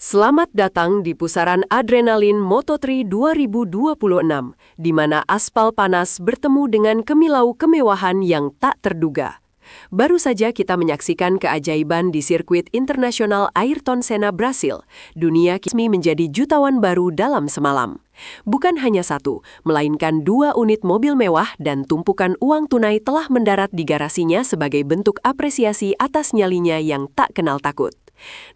Selamat datang di pusaran adrenalin Moto3 2026, di mana aspal panas bertemu dengan kemilau kemewahan yang tak terduga. Baru saja kita menyaksikan keajaiban di sirkuit internasional Ayrton Senna, Brasil. Dunia kini menjadi jutawan baru dalam semalam. Bukan hanya satu, melainkan 2 unit mobil mewah dan tumpukan uang tunai telah mendarat di garasinya sebagai bentuk apresiasi atas nyalinya yang tak kenal takut.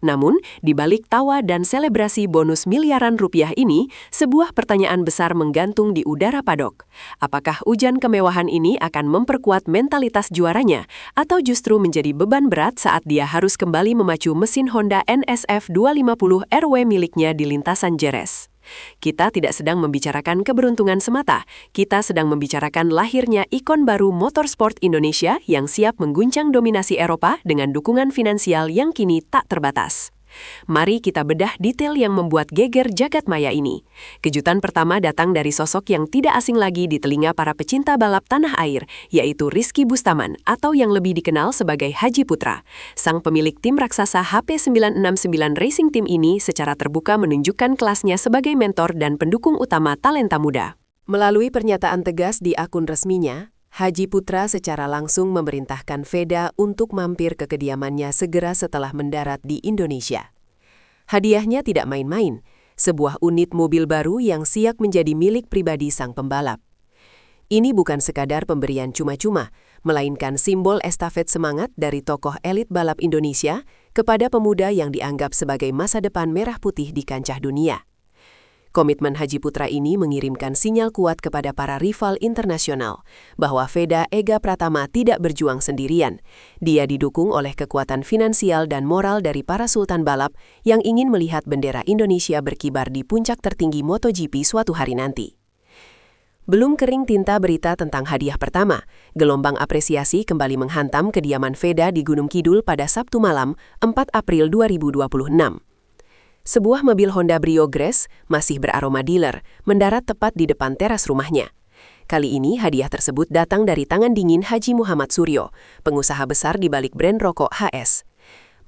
Namun, di balik tawa dan selebrasi bonus miliaran rupiah ini, sebuah pertanyaan besar menggantung di udara padok. Apakah hujan kemewahan ini akan memperkuat mentalitas juaranya, atau justru menjadi beban berat saat dia harus kembali memacu mesin Honda NSF 250 RW miliknya di lintasan Jerez? Kita tidak sedang membicarakan keberuntungan semata, kita sedang membicarakan lahirnya ikon baru motorsport Indonesia yang siap mengguncang dominasi Eropa dengan dukungan finansial yang kini tak terbatas. Mari kita bedah detail yang membuat geger jagat maya ini. Kejutan pertama datang dari sosok yang tidak asing lagi di telinga para pecinta balap tanah air, yaitu Rizky Bustaman atau yang lebih dikenal sebagai Haji Putra. Sang pemilik tim raksasa HP969 Racing Team ini secara terbuka menunjukkan kelasnya sebagai mentor dan pendukung utama talenta muda. Melalui pernyataan tegas di akun resminya, Haji Putra secara langsung memerintahkan Veda untuk mampir ke kediamannya segera setelah mendarat di Indonesia. Hadiahnya tidak main-main, sebuah unit mobil baru yang siap menjadi milik pribadi sang pembalap. Ini bukan sekadar pemberian cuma-cuma, melainkan simbol estafet semangat dari tokoh elit balap Indonesia kepada pemuda yang dianggap sebagai masa depan merah putih di kancah dunia. Komitmen Haji Putra ini mengirimkan sinyal kuat kepada para rival internasional bahwa Veda Ega Pratama tidak berjuang sendirian. Dia didukung oleh kekuatan finansial dan moral dari para sultan balap yang ingin melihat bendera Indonesia berkibar di puncak tertinggi MotoGP suatu hari nanti. Belum kering tinta berita tentang hadiah pertama, gelombang apresiasi kembali menghantam kediaman Veda di Gunung Kidul pada Sabtu malam, 4 April 2026. Sebuah mobil Honda Brio Grace, masih beraroma dealer, mendarat tepat di depan teras rumahnya. Kali ini hadiah tersebut datang dari tangan dingin Haji Muhammad Suryo, pengusaha besar di balik brand rokok HS.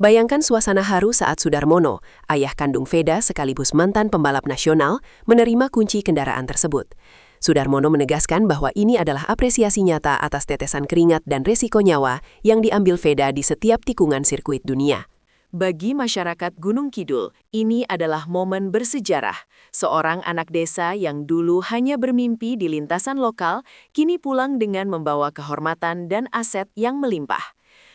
Bayangkan suasana haru saat Sudarmono, ayah kandung Veda sekaligus mantan pembalap nasional, menerima kunci kendaraan tersebut. Sudarmono menegaskan bahwa ini adalah apresiasi nyata atas tetesan keringat dan resiko nyawa yang diambil Veda di setiap tikungan sirkuit dunia. Bagi masyarakat Gunung Kidul, ini adalah momen bersejarah. Seorang anak desa yang dulu hanya bermimpi di lintasan lokal, kini pulang dengan membawa kehormatan dan aset yang melimpah.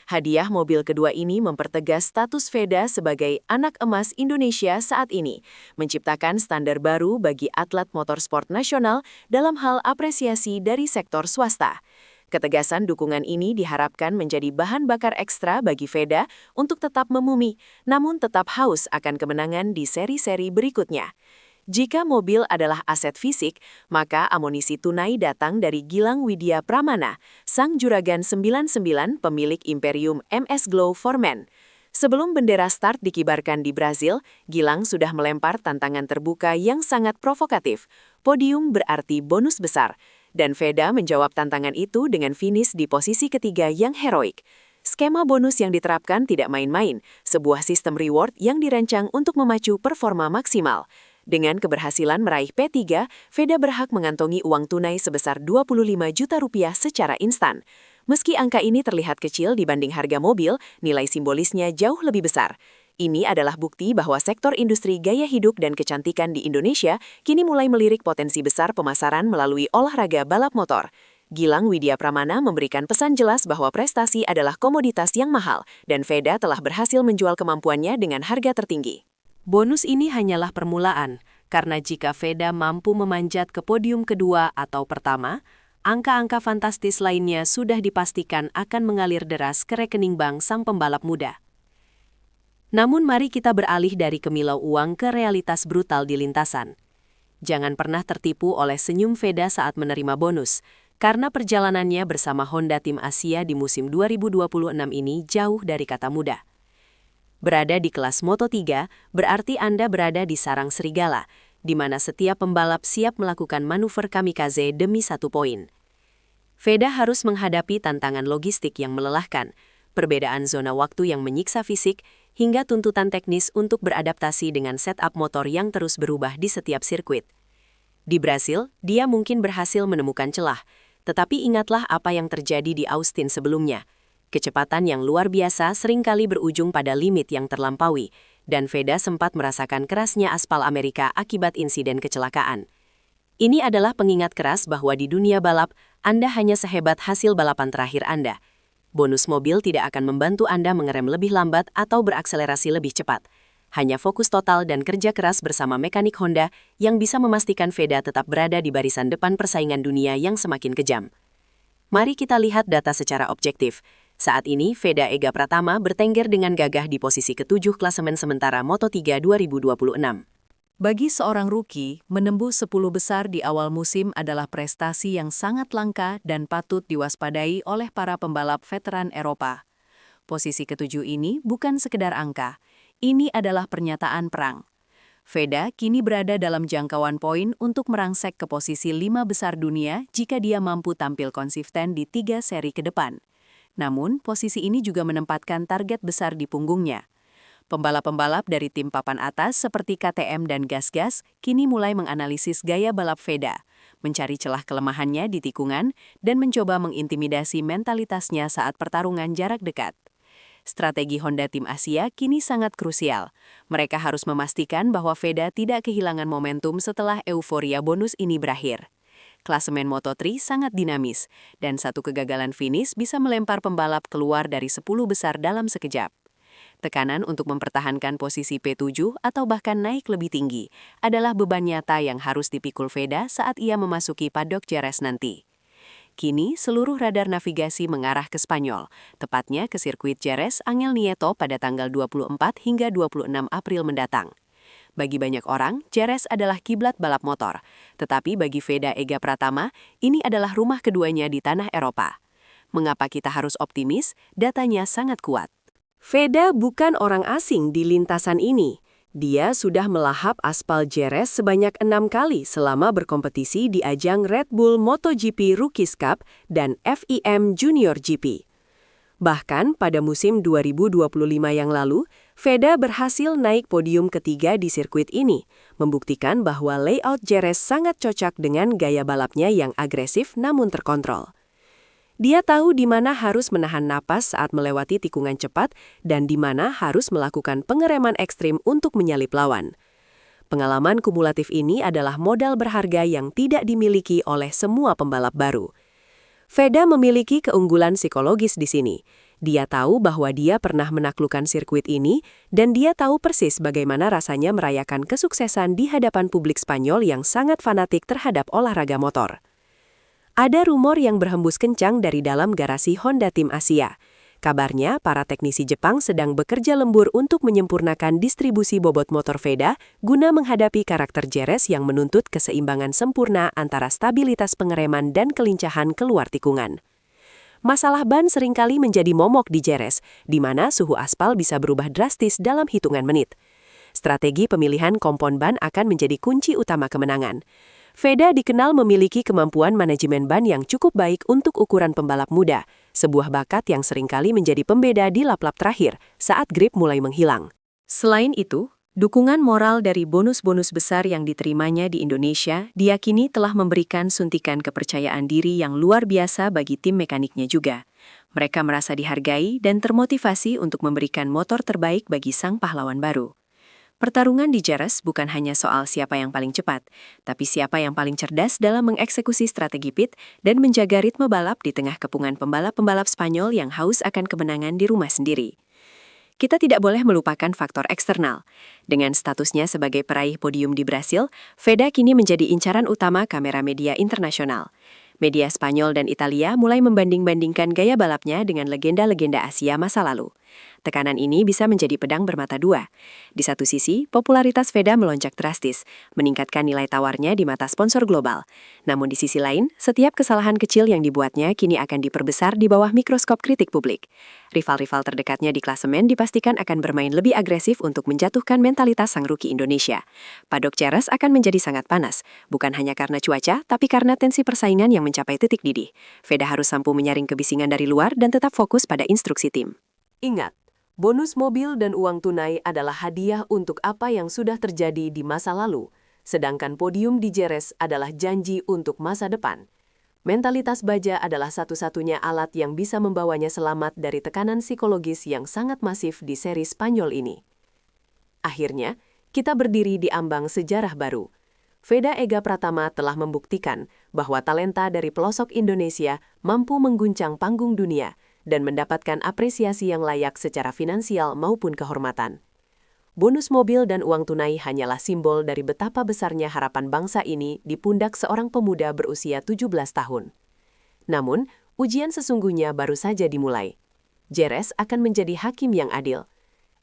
Hadiah mobil kedua ini mempertegas status Veda sebagai anak emas Indonesia saat ini, menciptakan standar baru bagi atlet motorsport nasional dalam hal apresiasi dari sektor swasta. Ketegasan dukungan ini diharapkan menjadi bahan bakar ekstra bagi Veda untuk tetap memumi, namun tetap haus akan kemenangan di seri-seri berikutnya. Jika mobil adalah aset fisik, maka amunisi tunai datang dari Gilang Widya Pramana, sang juragan 99 pemilik Imperium MS Glow Foreman. Sebelum bendera start dikibarkan di Brasil, Gilang sudah melempar tantangan terbuka yang sangat provokatif. Podium berarti bonus besar. Dan Veda menjawab tantangan itu dengan finish di posisi ketiga yang heroik. Skema bonus yang diterapkan tidak main-main, sebuah sistem reward yang dirancang untuk memacu performa maksimal. Dengan keberhasilan meraih P3, Veda berhak mengantongi uang tunai sebesar 25 juta rupiah secara instan. Meski angka ini terlihat kecil dibanding harga mobil, nilai simbolisnya jauh lebih besar. Ini adalah bukti bahwa sektor industri gaya hidup dan kecantikan di Indonesia kini mulai melirik potensi besar pemasaran melalui olahraga balap motor. Gilang Widya Pramana memberikan pesan jelas bahwa prestasi adalah komoditas yang mahal dan Veda telah berhasil menjual kemampuannya dengan harga tertinggi. Bonus ini hanyalah permulaan, karena jika Veda mampu memanjat ke podium kedua atau pertama, angka-angka fantastis lainnya sudah dipastikan akan mengalir deras ke rekening bank sang pembalap muda. Namun mari kita beralih dari kemilau uang ke realitas brutal di lintasan. Jangan pernah tertipu oleh senyum Veda saat menerima bonus, karena perjalanannya bersama Honda Tim Asia di musim 2026 ini jauh dari kata mudah. Berada di kelas Moto3 berarti Anda berada di sarang serigala, di mana setiap pembalap siap melakukan manuver kamikaze demi 1 poin. Veda harus menghadapi tantangan logistik yang melelahkan, perbedaan zona waktu yang menyiksa fisik, hingga tuntutan teknis untuk beradaptasi dengan setup motor yang terus berubah di setiap sirkuit. Di Brasil, dia mungkin berhasil menemukan celah, tetapi ingatlah apa yang terjadi di Austin sebelumnya. Kecepatan yang luar biasa seringkali berujung pada limit yang terlampaui, dan Veda sempat merasakan kerasnya aspal Amerika akibat insiden kecelakaan. Ini adalah pengingat keras bahwa di dunia balap, Anda hanya sehebat hasil balapan terakhir Anda. Bonus mobil tidak akan membantu Anda mengerem lebih lambat atau berakselerasi lebih cepat. Hanya fokus total dan kerja keras bersama mekanik Honda yang bisa memastikan Veda tetap berada di barisan depan persaingan dunia yang semakin kejam. Mari kita lihat data secara objektif. Saat ini, Veda Ega Pratama bertengger dengan gagah di posisi ke-7 klasemen sementara Moto3 2026. Bagi seorang rookie, menembus 10 besar di awal musim adalah prestasi yang sangat langka dan patut diwaspadai oleh para pembalap veteran Eropa. Posisi ke-7 ini bukan sekedar angka, ini adalah pernyataan perang. Veda kini berada dalam jangkauan poin untuk merangsek ke posisi 5 besar dunia jika dia mampu tampil konsisten di 3 seri ke depan. Namun, posisi ini juga menempatkan target besar di punggungnya. Pembalap-pembalap dari tim papan atas seperti KTM dan Gas-Gas kini mulai menganalisis gaya balap Veda, mencari celah kelemahannya di tikungan, dan mencoba mengintimidasi mentalitasnya saat pertarungan jarak dekat. Strategi Honda Tim Asia kini sangat krusial. Mereka harus memastikan bahwa Veda tidak kehilangan momentum setelah euforia bonus ini berakhir. Klasemen Moto3 sangat dinamis, dan satu kegagalan finish bisa melempar pembalap keluar dari 10 besar dalam sekejap. Tekanan untuk mempertahankan posisi P7 atau bahkan naik lebih tinggi adalah beban nyata yang harus dipikul Veda saat ia memasuki paddock Jerez nanti. Kini, seluruh radar navigasi mengarah ke Spanyol, tepatnya ke sirkuit Jerez Angel Nieto pada tanggal 24 hingga 26 April mendatang. Bagi banyak orang, Jerez adalah kiblat balap motor. Tetapi bagi Veda Ega Pratama, ini adalah rumah keduanya di tanah Eropa. Mengapa kita harus optimis? Datanya sangat kuat. Veda bukan orang asing di lintasan ini. Dia sudah melahap aspal Jerez sebanyak 6 kali selama berkompetisi di ajang Red Bull MotoGP Rookies Cup dan FIM Junior GP. Bahkan pada musim 2025 yang lalu, Veda berhasil naik podium ketiga di sirkuit ini, membuktikan bahwa layout Jerez sangat cocok dengan gaya balapnya yang agresif namun terkontrol. Dia tahu di mana harus menahan napas saat melewati tikungan cepat dan di mana harus melakukan pengereman ekstrim untuk menyalip lawan. Pengalaman kumulatif ini adalah modal berharga yang tidak dimiliki oleh semua pembalap baru. Veda memiliki keunggulan psikologis di sini. Dia tahu bahwa dia pernah menaklukkan sirkuit ini, dan dia tahu persis bagaimana rasanya merayakan kesuksesan di hadapan publik Spanyol yang sangat fanatik terhadap olahraga motor. Ada rumor yang berhembus kencang dari dalam garasi Honda Tim Asia. Kabarnya, para teknisi Jepang sedang bekerja lembur untuk menyempurnakan distribusi bobot motor Veda guna menghadapi karakter Jerez yang menuntut keseimbangan sempurna antara stabilitas pengereman dan kelincahan keluar tikungan. Masalah ban seringkali menjadi momok di Jerez, di mana suhu aspal bisa berubah drastis dalam hitungan menit. Strategi pemilihan kompon ban akan menjadi kunci utama kemenangan. Veda dikenal memiliki kemampuan manajemen ban yang cukup baik untuk ukuran pembalap muda, sebuah bakat yang seringkali menjadi pembeda di lap-lap terakhir saat grip mulai menghilang. Selain itu, dukungan moral dari bonus-bonus besar yang diterimanya di Indonesia diyakini telah memberikan suntikan kepercayaan diri yang luar biasa bagi tim mekaniknya juga. Mereka merasa dihargai dan termotivasi untuk memberikan motor terbaik bagi sang pahlawan baru. Pertarungan di Jerez bukan hanya soal siapa yang paling cepat, tapi siapa yang paling cerdas dalam mengeksekusi strategi pit dan menjaga ritme balap di tengah kepungan pembalap-pembalap Spanyol yang haus akan kemenangan di rumah sendiri. Kita tidak boleh melupakan faktor eksternal. Dengan statusnya sebagai peraih podium di Brasil, Veda kini menjadi incaran utama kamera media internasional. Media Spanyol dan Italia mulai membanding-bandingkan gaya balapnya dengan legenda-legenda Asia masa lalu. Tekanan ini bisa menjadi pedang bermata dua. Di satu sisi, popularitas Veda melonjak drastis, meningkatkan nilai tawarnya di mata sponsor global. Namun di sisi lain, setiap kesalahan kecil yang dibuatnya kini akan diperbesar di bawah mikroskop kritik publik. Rival-rival terdekatnya di klasemen dipastikan akan bermain lebih agresif untuk menjatuhkan mentalitas sang rookie Indonesia. Paddock Jerez akan menjadi sangat panas, bukan hanya karena cuaca, tapi karena tensi persaingan yang mencapai titik didih. Veda harus mampu menyaring kebisingan dari luar dan tetap fokus pada instruksi tim. Ingat, Bonus mobil dan uang tunai adalah hadiah untuk apa yang sudah terjadi di masa lalu, sedangkan podium di Jerez adalah janji untuk masa depan. Mentalitas baja adalah satu-satunya alat yang bisa membawanya selamat dari tekanan psikologis yang sangat masif di seri Spanyol ini. Akhirnya, kita berdiri di ambang sejarah baru. Veda Ega Pratama telah membuktikan bahwa talenta dari pelosok Indonesia mampu mengguncang panggung dunia dan mendapatkan apresiasi yang layak secara finansial maupun kehormatan. Bonus mobil dan uang tunai hanyalah simbol dari betapa besarnya harapan bangsa ini di pundak seorang pemuda berusia 17 tahun. Namun, ujian sesungguhnya baru saja dimulai. Jerez akan menjadi hakim yang adil.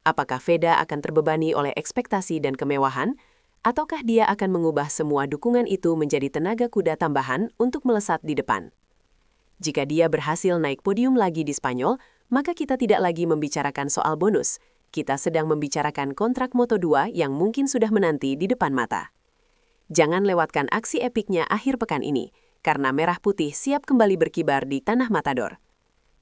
Apakah Veda akan terbebani oleh ekspektasi dan kemewahan, ataukah dia akan mengubah semua dukungan itu menjadi tenaga kuda tambahan untuk melesat di depan? Jika dia berhasil naik podium lagi di Spanyol, maka kita tidak lagi membicarakan soal bonus. Kita sedang membicarakan kontrak Moto2 yang mungkin sudah menanti di depan mata. Jangan lewatkan aksi epiknya akhir pekan ini, karena Merah Putih siap kembali berkibar di Tanah Matador.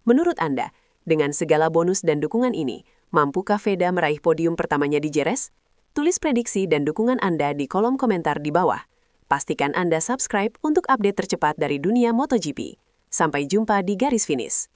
Menurut Anda, dengan segala bonus dan dukungan ini, mampukah Veda meraih podium pertamanya di Jerez? Tulis prediksi dan dukungan Anda di kolom komentar di bawah. Pastikan Anda subscribe untuk update tercepat dari dunia MotoGP. Sampai jumpa di garis finish.